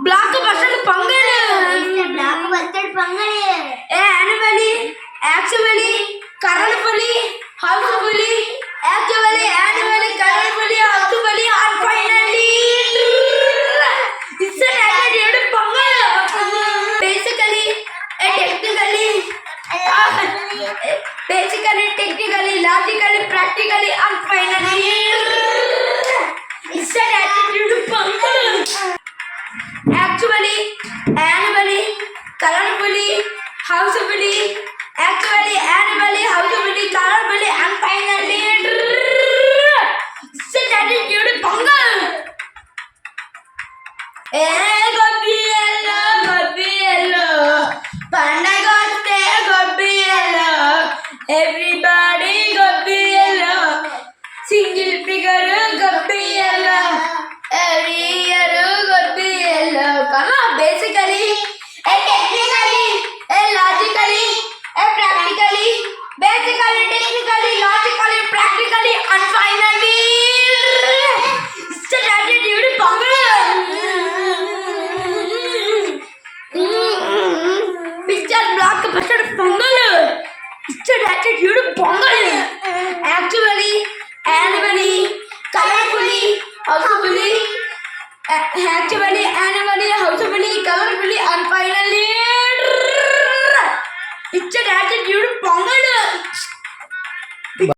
blockbuster Pangal. Blockbuster Pangal. Annually, actually, currently, housefully, actually, annually, currently, housefully, and finally, it's an attitude Pangal. Basically, technically, logically, practically, and finally, it's an attitude Pangal. Actually, annually, colorfully, housefully, actually, annually, housefully, colorfully, and finally, it's an attitude Pangal. Gobbi hello, Pandagotte Gobbi hello, everybody Gobbi hello, single figure Gobbi hello, every year Gobbi hello. Come on, basically, technically, logically, practically, basically, technically, logically, practically, and finally, it's an attitude Pangal. Picture blockbuster Pangal. It's an attitude Pangal. Actually, annually, colorfully, housefully, actually, annually, housefully, colorfully, and finally, it's an attitude Pangal.